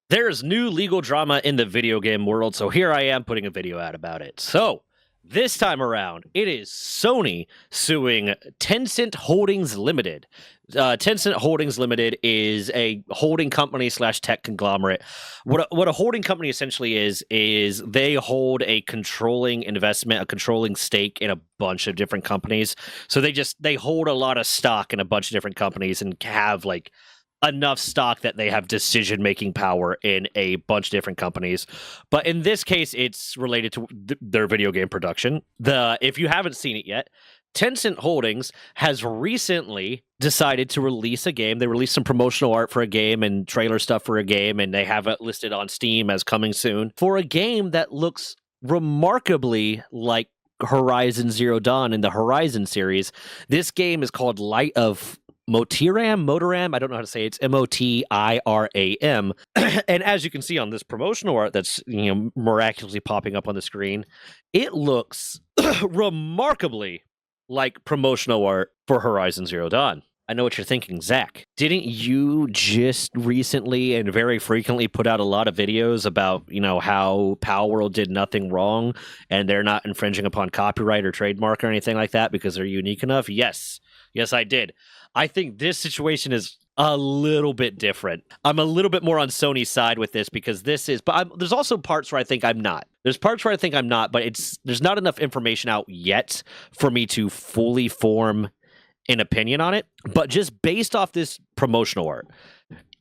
There's new legal drama in the video game world, so here I am putting a video out about it. So, this time around, it is Sony suing Tencent Holdings Limited. Tencent Holdings Limited is a holding company slash tech conglomerate. What a holding company essentially is they hold a controlling investment, a controlling stake in a bunch of different companies. So they hold a lot of stock in a bunch of different companies and have like enough stock that they have decision making power in a bunch of different companies. But in this case, it's related to their video game production. If you haven't seen it yet, Tencent Holdings has recently decided to release a game. They released some promotional art for a game and trailer stuff for a game, and they have it listed on Steam as coming soon for a game that looks remarkably like Horizon Zero Dawn in the Horizon series. This game is called Light of Motiram, I don't know how to say it. It's Motiram. And as you can see on this promotional art that's miraculously popping up on the screen, it looks remarkably like promotional art for Horizon Zero Dawn. I know what you're thinking, Zach. Didn't you just recently and very frequently put out a lot of videos about, how Palworld did nothing wrong and they're not infringing upon copyright or trademark or anything like that because they're unique enough? Yes, I did. I think this situation is a little bit different. I'm a little bit more on Sony's side with this because there's also parts where I think I'm not. There's parts where I think I'm not, but there's not enough information out yet for me to fully form an opinion on it. But just based off this promotional art,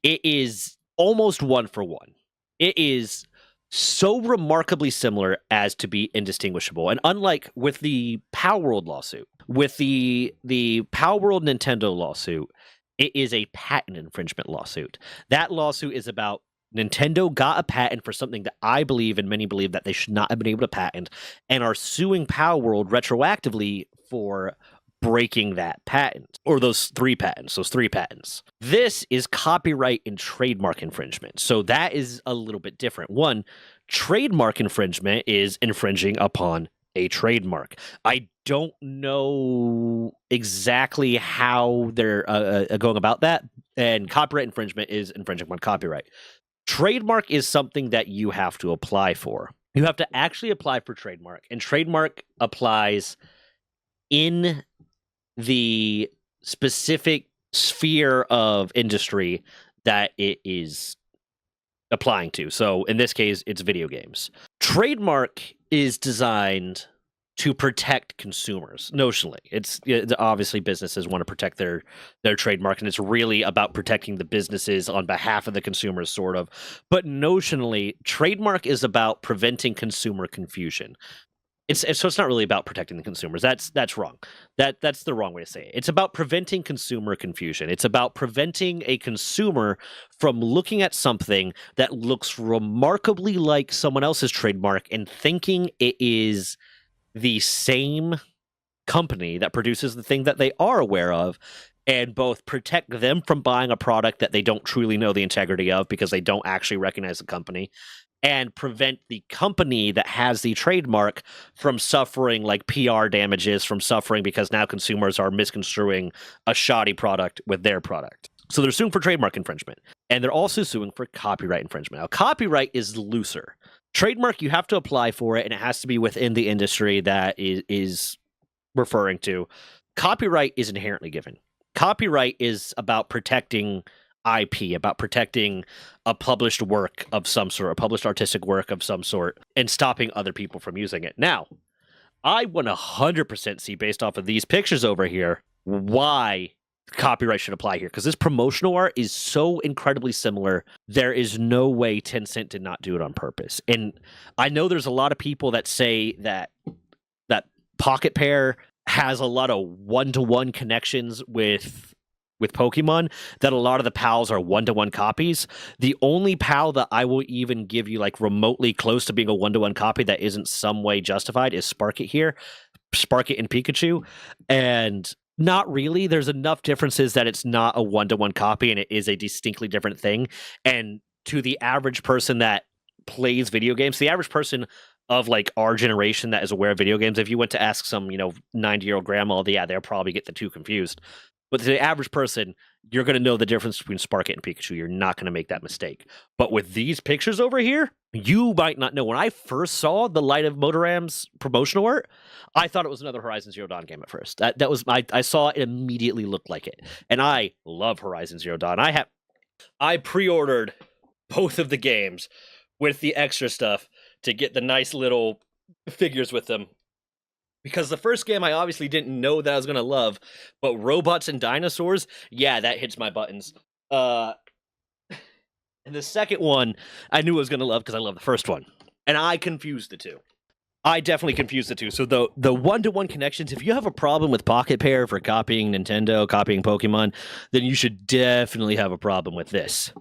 it is almost one for one. It is so remarkably similar as to be indistinguishable. And unlike with the Palworld lawsuit, with the Palworld Nintendo lawsuit, it is a patent infringement lawsuit. That lawsuit is about Nintendo got a patent for something that I believe and many believe that they should not have been able to patent and are suing Palworld retroactively for breaking that patent, or those three patents. This is copyright and trademark infringement. So that is a little bit different. One, trademark infringement is infringing upon a trademark. I don't know exactly how they're going about that. And copyright infringement is infringing upon copyright. Trademark is something that you have to apply for. You have to actually apply for trademark, and trademark applies in the specific sphere of industry that it is applying to. So in this case, it's video games. Trademark is designed to protect consumers. Notionally, it's obviously businesses want to protect their trademark, and it's really about protecting the businesses on behalf of the consumers, sort of. But notionally, trademark is about preventing consumer confusion. So it's not really about protecting the consumers. That's wrong. That's the wrong way to say it. It's about preventing consumer confusion. It's about preventing a consumer from looking at something that looks remarkably like someone else's trademark and thinking it is the same company that produces the thing that they are aware of, and both protect them from buying a product that they don't truly know the integrity of because they don't actually recognize the company, and prevent the company that has the trademark from suffering like PR damages, from suffering because now consumers are misconstruing a shoddy product with their product. So they're suing for trademark infringement, and they're also suing for copyright infringement. Now, copyright is looser. Trademark, you have to apply for it, and it has to be within the industry that is referring to. Copyright is inherently given. Copyright is about protecting IP, about protecting a published work of some sort, a published artistic work of some sort, and stopping other people from using it. Now, I 100% see, based off of these pictures over here, why copyright should apply here, because this promotional art is so incredibly similar. There is no way Tencent did not do it on purpose. And I know there's a lot of people that say that Pocket Pair has a lot of one-to-one connections with Pokemon, that a lot of the PALs are one-to-one copies. The only PAL that I will even give you like remotely close to being a one-to-one copy that isn't some way justified is Sparkit here. Sparkit and Pikachu. And not really. There's enough differences that it's not a one-to-one copy and it is a distinctly different thing. And to the average person that plays video games, the average person of like our generation that is aware of video games, if you went to ask some 90-year-old grandma, they'll probably get the two confused. But to the average person, you're going to know the difference between Sparkit and Pikachu. You're not going to make that mistake. But with these pictures over here, you might not know. When I first saw the Light of Motoram's promotional art, I thought it was another Horizon Zero Dawn game at first. That was I saw it immediately looked like it. And I love Horizon Zero Dawn. I pre-ordered both of the games with the extra stuff to get the nice little figures with them. Because the first game I obviously didn't know that I was going to love, but robots and dinosaurs, yeah, that hits my buttons. And the second one, I knew I was going to love because I love the first one. And I confused the two. I definitely confused the two. So the one-to-one connections, if you have a problem with Pocket Pair for copying Nintendo, copying Pokemon, then you should definitely have a problem with this.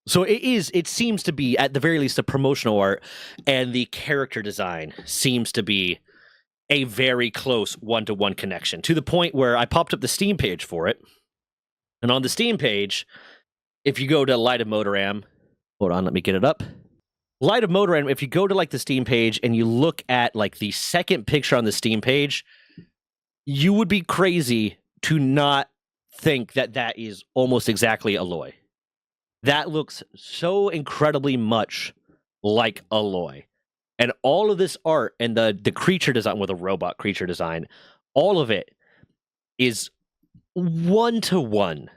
So it seems to be, at the very least, the promotional art and the character design seems to be a very close one-to-one connection, to the point where I popped up the Steam page for it. And on the Steam page, if you go to Light of Motoram, hold on, let me get it up. Light of Motoram, if you go to like the Steam page and you look at like the second picture on the Steam page, you would be crazy to not think that that is almost exactly Aloy. That looks so incredibly much like Aloy. And all of this art and the creature design, with a robot creature design, all of it is one-to-one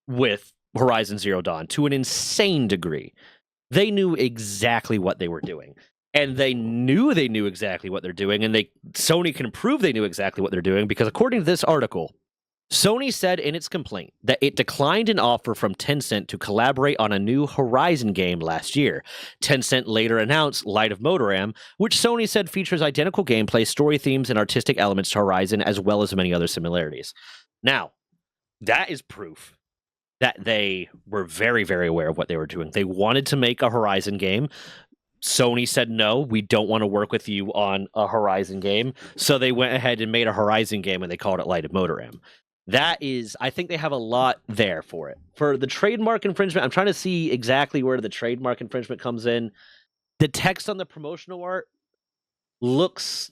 with Horizon Zero Dawn to an insane degree. They knew exactly what they were doing. And they knew exactly what they're doing, and Sony can prove they knew exactly what they're doing, because according to this article, Sony said in its complaint that it declined an offer from Tencent to collaborate on a new Horizon game last year. Tencent later announced Light of Motoram, which Sony said features identical gameplay, story themes, and artistic elements to Horizon, as well as many other similarities. Now, that is proof that they were very, very aware of what they were doing. They wanted to make a Horizon game. Sony said, no, we don't want to work with you on a Horizon game. So they went ahead and made a Horizon game, and they called it Light of Motoram. That is, I think they have a lot there for it. For the trademark infringement, I'm trying to see exactly where the trademark infringement comes in. The text on the promotional art looks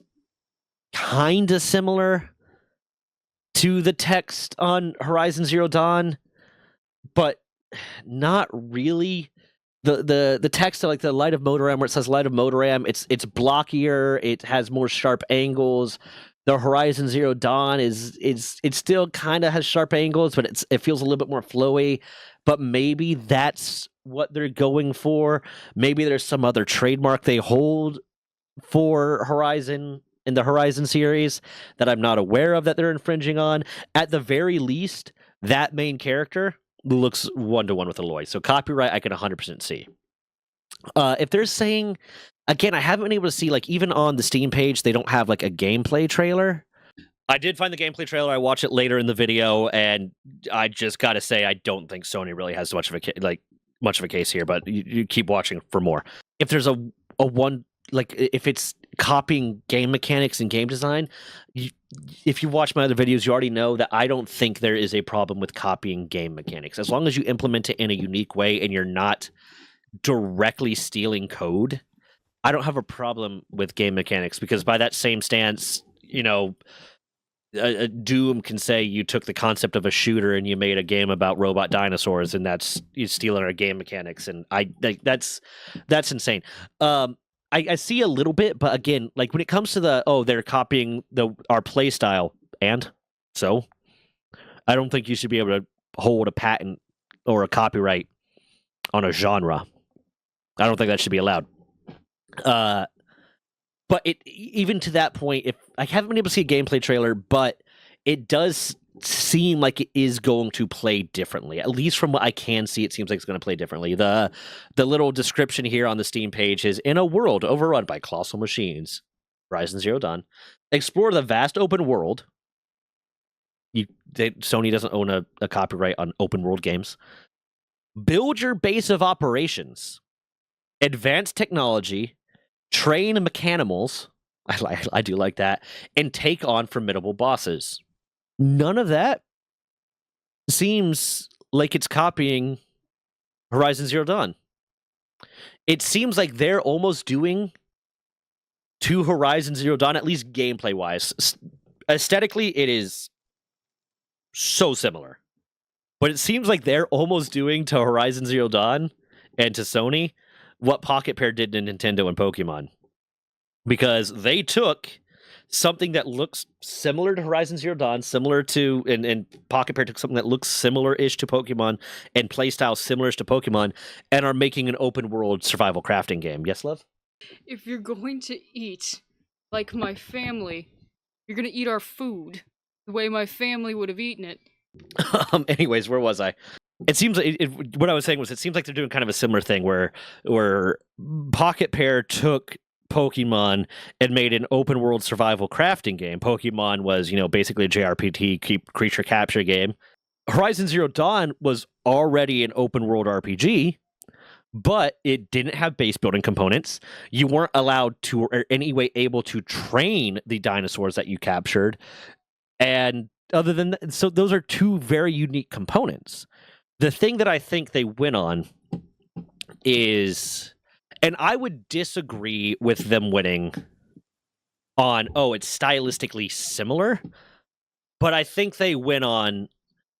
kind of similar to the text on Horizon Zero Dawn, but not really. The text of like the Light of Motoram, where it says Light of Motoram, it's blockier, it has more sharp angles. The Horizon Zero Dawn it still kind of has sharp angles, but it feels a little bit more flowy. But maybe that's what they're going for. Maybe there's some other trademark they hold for Horizon in the Horizon series that I'm not aware of that they're infringing on. At the very least, that main character looks one-to-one with Aloy. So copyright, I can 100% see. If they're saying, again, I haven't been able to see, like, even on the Steam page, they don't have, like, a gameplay trailer. I did find the gameplay trailer. I watched it later in the video, and I just got to say, I don't think Sony really has much of a case here, but you keep watching for more. If there's a one, like, if it's copying game mechanics and game design, if you watch my other videos, you already know that I don't think there is a problem with copying game mechanics. As long as you implement it in a unique way and you're not directly stealing code, I don't have a problem with game mechanics, because by that same stance, Doom can say you took the concept of a shooter and you made a game about robot dinosaurs, and that's you stealing our game mechanics, and that's insane. I see a little bit, but again, like when it comes to they're copying our play style, and so I don't think you should be able to hold a patent or a copyright on a genre. I don't think that should be allowed. But even to that point, if I haven't been able to see a gameplay trailer, but it does seem like it is going to play differently. At least from what I can see, it seems like it's going to play differently. The little description here on the Steam page is, in a world overrun by colossal machines, Horizon Zero Dawn, explore the vast open world. Sony doesn't own a copyright on open world games. Build your base of operations, advance technology, train mechanimals, I do like that, and take on formidable bosses. None of that seems like it's copying Horizon Zero Dawn. It seems like they're almost doing to Horizon Zero Dawn, at least gameplay-wise. Aesthetically, it is so similar. But it seems like they're almost doing to Horizon Zero Dawn and to Sony what Pocket Pair did to Nintendo and Pokemon. Because they took something that looks similar to Horizon Zero Dawn, similar to, and Pocket Pair took something that looks similar-ish to Pokemon and playstyle similar-ish to Pokemon, and are making an open-world survival crafting game. Yes, love? If you're going to eat like my family, you're going to eat our food the way my family would have eaten it. Anyways, where was I? It seems like what I was saying was it seems like they're doing kind of a similar thing where Pocket Pair took Pokemon and made an open world survival crafting game. Pokemon was, basically a JRPG creature capture game. Horizon Zero Dawn was already an open world RPG, but it didn't have base building components. You weren't allowed to, or any way able to train the dinosaurs that you captured. And other than that, so those are two very unique components. The thing that I think they win on is, and I would disagree with them winning on, it's stylistically similar, but I think they win on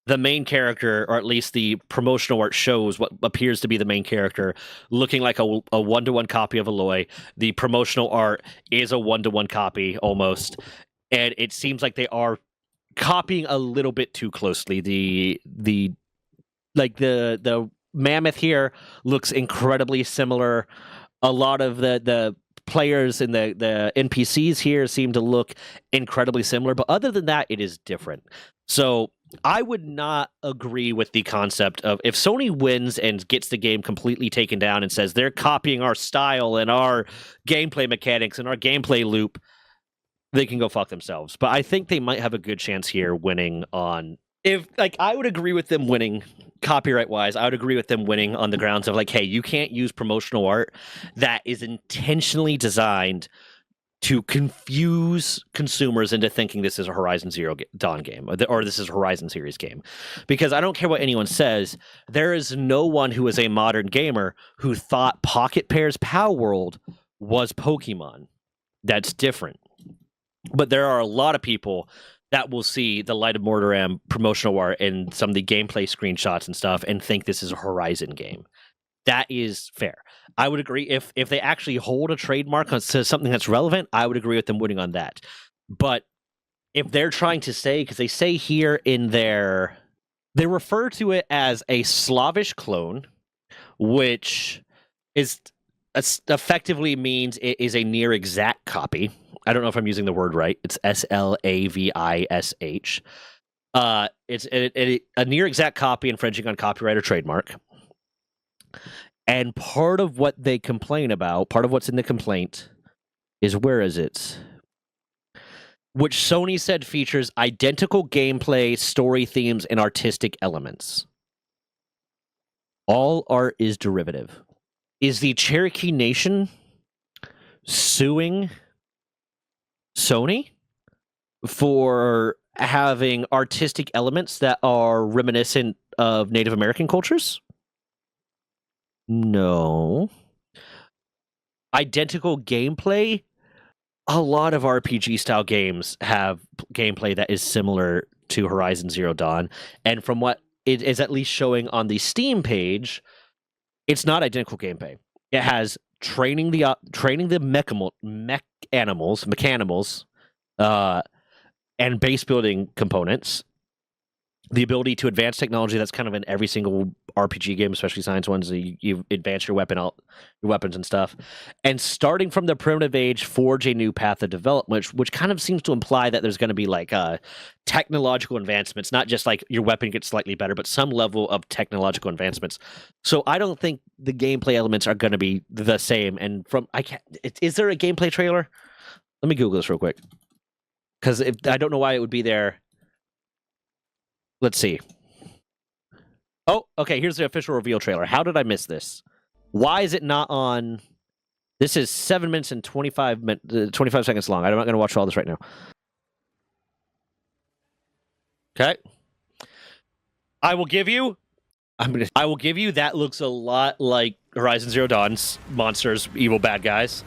the main character, or at least the promotional art shows what appears to be the main character looking like a one-to-one copy of Aloy. The promotional art is a one-to-one copy almost, and it seems like they are copying a little bit too closely. The mammoth here looks incredibly similar. A lot of the players and the NPCs here seem to look incredibly similar, but other than that, it is different. So I would not agree with the concept of, if Sony wins and gets the game completely taken down and says they're copying our style and our gameplay mechanics and our gameplay loop, they can go fuck themselves. But I think they might have a good chance here winning on, I would agree with them winning copyright-wise. I would agree with them winning on the grounds of hey, you can't use promotional art that is intentionally designed to confuse consumers into thinking this is a Horizon Zero Dawn game or this is a Horizon series game. Because I don't care what anyone says, there is no one who is a modern gamer who thought Pocket Pair's Palworld was Pokemon. That's different. But there are a lot of people that will see the Light of Mortaram promotional art and some of the gameplay screenshots and stuff and think this is a Horizon game. That is fair. I would agree if they actually hold a trademark on something that's relevant, I would agree with them winning on that. But if they're trying to say, because they say here in their, they refer to it as a Slavish clone, which is effectively means it is a near exact copy. I don't know if I'm using the word right. It's Slavish. It's a near exact copy infringing on copyright or trademark. And part of what they complain about, part of what's in the complaint, is, where is it? Which Sony said features identical gameplay, story themes, and artistic elements. All art is derivative. Is the Cherokee Nation suing Sony for having artistic elements that are reminiscent of Native American cultures? No. Identical gameplay? A lot of RPG style games have gameplay that is similar to Horizon Zero Dawn, and from what it is at least showing on the Steam page, it's not identical gameplay. It has training the mechanimals, and base building components, the ability to advance technology that's kind of in every single RPG game, especially science ones. You advance your weapons and stuff, and starting from the primitive age, forge a new path of development, which kind of seems to imply that there's going to be technological advancements, not just your weapon gets slightly better, but some level of technological advancements. So I don't think the gameplay elements are going to be the same. And is there a gameplay trailer? Let me Google this real quick, because I don't know why it would be there. Let's see. Oh, okay, here's the official reveal trailer. How did I miss this? Why is it not on? This is 7 minutes and 25 seconds long. I'm not going to watch all this right now. Okay. I will give you that looks a lot like Horizon Zero Dawn's monsters, evil bad guys.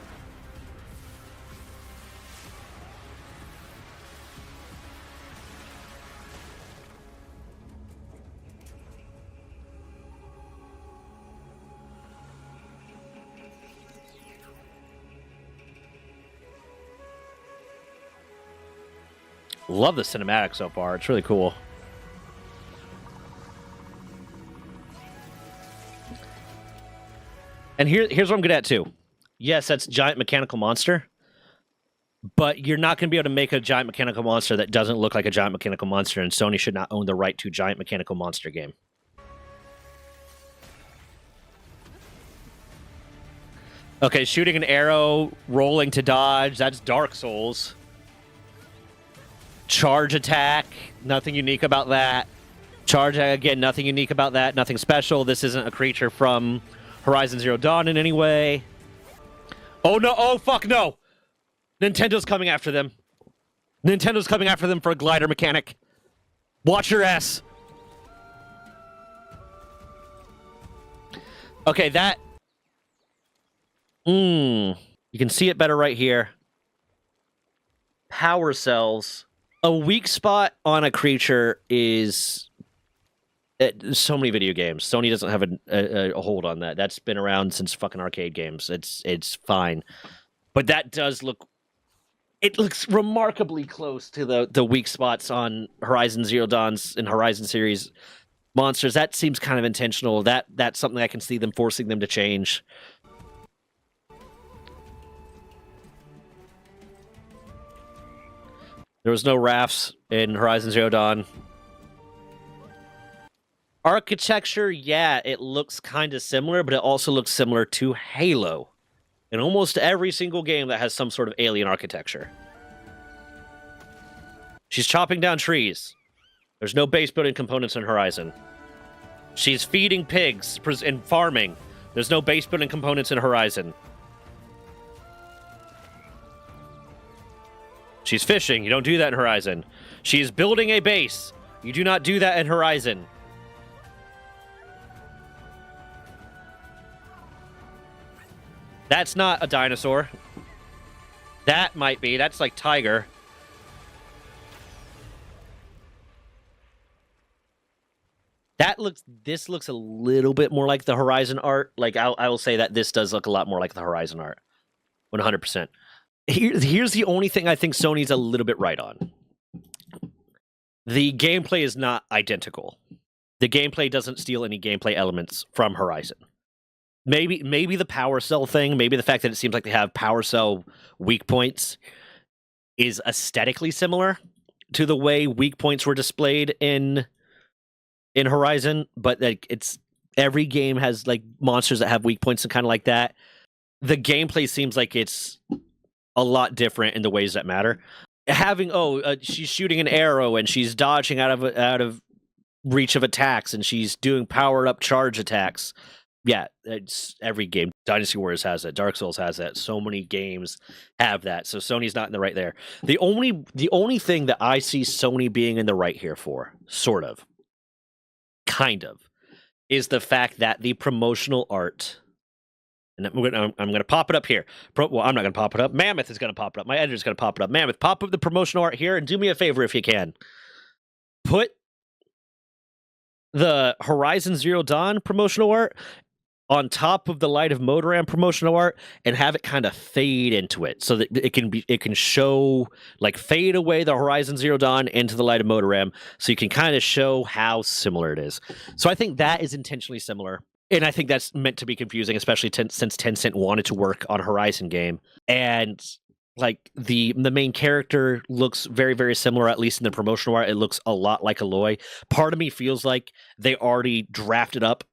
Love the cinematic so far. It's really cool. And here's what I'm good at too. Yes, that's giant mechanical monster, but you're not going to be able to make a giant mechanical monster that doesn't look like a giant mechanical monster, and Sony should not own the right to giant mechanical monster game. Okay, shooting an arrow, rolling to dodge, that's Dark Souls. Charge attack, nothing unique about that. Charge, again, nothing unique about that, nothing special. This isn't a creature from Horizon Zero Dawn in any way. Oh no, oh fuck no! Nintendo's coming after them. Nintendo's coming after them for a glider mechanic. Watch your ass. Okay, that... you can see it better right here. Power cells. A weak spot on a creature is... so many video games. Sony doesn't have a hold on that. That's been around since fucking arcade games. It's fine. But that does look... It looks remarkably close to the weak spots on Horizon Zero Dawn's and Horizon series monsters. That seems kind of intentional. That's something I can see them forcing them to change. There was no rafts in Horizon Zero Dawn. Architecture, yeah, it looks kind of similar, but it also looks similar to Halo. In almost every single game that has some sort of alien architecture. She's chopping down trees. There's no base building components in Horizon. She's feeding pigs and farming. There's no base building components in Horizon. She's fishing. You don't do that in Horizon. She is building a base. You do not do that in Horizon. That's not a dinosaur. That might be. That's like tiger. This looks a little bit more like the Horizon art. Like, I will say that this does look a lot more like the Horizon art. 100%. Here's the only thing I think Sony's a little bit right on. The gameplay is not identical. The gameplay doesn't steal any gameplay elements from Horizon. Maybe the power cell thing, maybe the fact that it seems like they have power cell weak points is aesthetically similar to the way weak points were displayed in Horizon, but like it's every game has like monsters that have weak points and kind of like that. The gameplay seems like it's a lot different in the ways that matter. Having she's shooting an arrow and she's dodging out of reach of attacks and she's doing powered up charge attacks. Yeah, it's every game. Dynasty Warriors has that. Dark Souls has that. So many games have that. So Sony's not in the right there. The only thing that I see Sony being in the right here for, sort of, kind of, is the fact that the promotional art, and I'm going to pop it up here. Well, I'm not going to pop it up. Mammoth is going to pop it up. My editor's going to pop it up. Mammoth, pop up the promotional art here and do me a favor if you can. Put the Horizon Zero Dawn promotional art on top of the Light of Motoram promotional art and have it kind of fade into it so that it can show, like, fade away the Horizon Zero Dawn into the Light of Motoram so you can kind of show how similar it is. So I think that is intentionally similar. And I think that's meant to be confusing, especially since Tencent wanted to work on a Horizon game. And like the main character looks very, very similar, at least in the promotional art. It looks a lot like Aloy. Part of me feels like they already drafted up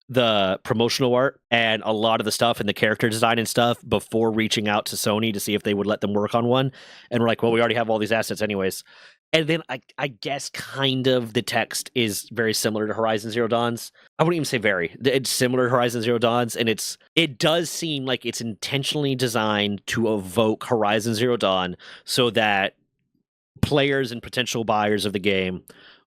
the promotional art and a lot of the stuff and the character design and stuff before reaching out to Sony to see if they would let them work on one. And we're like, well, we already have all these assets anyways. And then I guess kind of the text is very similar to Horizon Zero Dawn's. I wouldn't even say very. It's similar to Horizon Zero Dawn's, and it does seem like it's intentionally designed to evoke Horizon Zero Dawn so that players and potential buyers of the game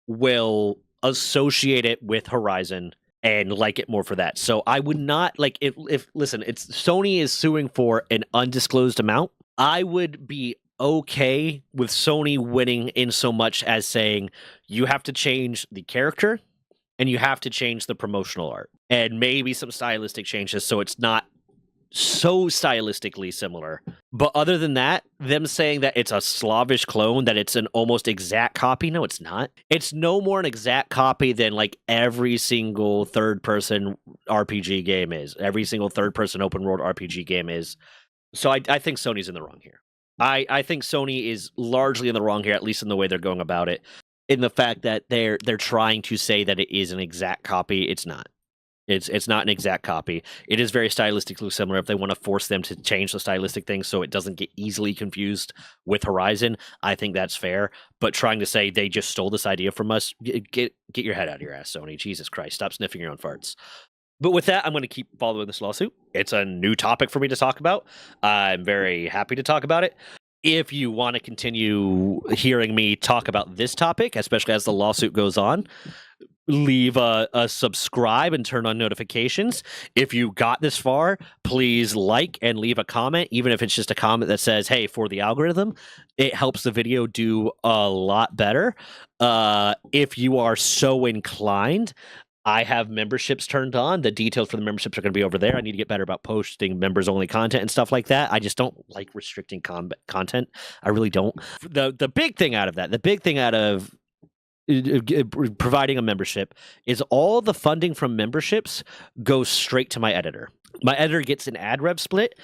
will associate it with Horizon and like it more for that. So I would not like if listen, it's Sony is suing for an undisclosed amount. I would be okay with Sony winning in so much as saying you have to change the character and you have to change the promotional art and maybe some stylistic changes so it's not so stylistically similar. But other than that, them saying that it's a Slavish clone, that it's an almost exact copy, no, it's not. It's no more an exact copy than like every single third-person RPG game is. Every single third-person open-world RPG game is. So I think Sony's in the wrong here. I think Sony is largely in the wrong here, at least in the way they're going about it. In the fact that they're trying to say that it is an exact copy, it's not. It's not an exact copy. It is very stylistically similar. If they want to force them to change the stylistic thing so it doesn't get easily confused with Horizon, I think that's fair. But trying to say they just stole this idea from us, get your head out of your ass, Sony. Jesus Christ, stop sniffing your own farts. But with that, I'm going to keep following this lawsuit. It's a new topic for me to talk about. I'm very happy to talk about it. If you want to continue hearing me talk about this topic, especially as the lawsuit goes on, leave a subscribe and turn on notifications. If you got this far, please like and leave a comment, even if it's just a comment that says, hey, for the algorithm. It helps the video do a lot better. If you are so inclined, I have memberships turned on. The details for the memberships are going to be over there. I need to get better about posting members-only content and stuff like that. I just don't like restricting content. I really don't. The big thing out of that, the big thing out of providing a membership is all the funding from memberships goes straight to my editor. My editor gets an ad rev split,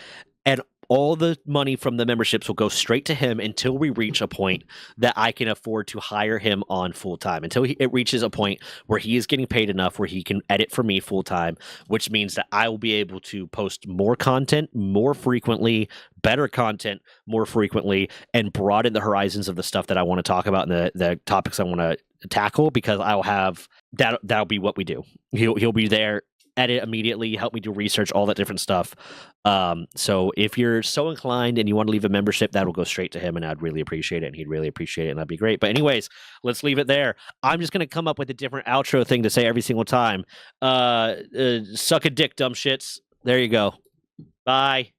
and all the money from the memberships will go straight to him until we reach a point that I can afford to hire him on full time, until it reaches a point where he is getting paid enough where he can edit for me full time, which means that I will be able to post more content more frequently, better content more frequently, and broaden the horizons of the stuff that I want to talk about and the topics I want to tackle, because I'll have that'll be what we do. He'll be there, edit immediately, help me do research, all that different stuff. So if you're so inclined and you want to leave a membership, that'll go straight to him, and I'd really appreciate it, and he'd really appreciate it, and that'd be great. But anyways, let's leave it there. I'm just gonna come up with a different outro thing to say every single time. Suck a dick, dumb shits. There you go. Bye.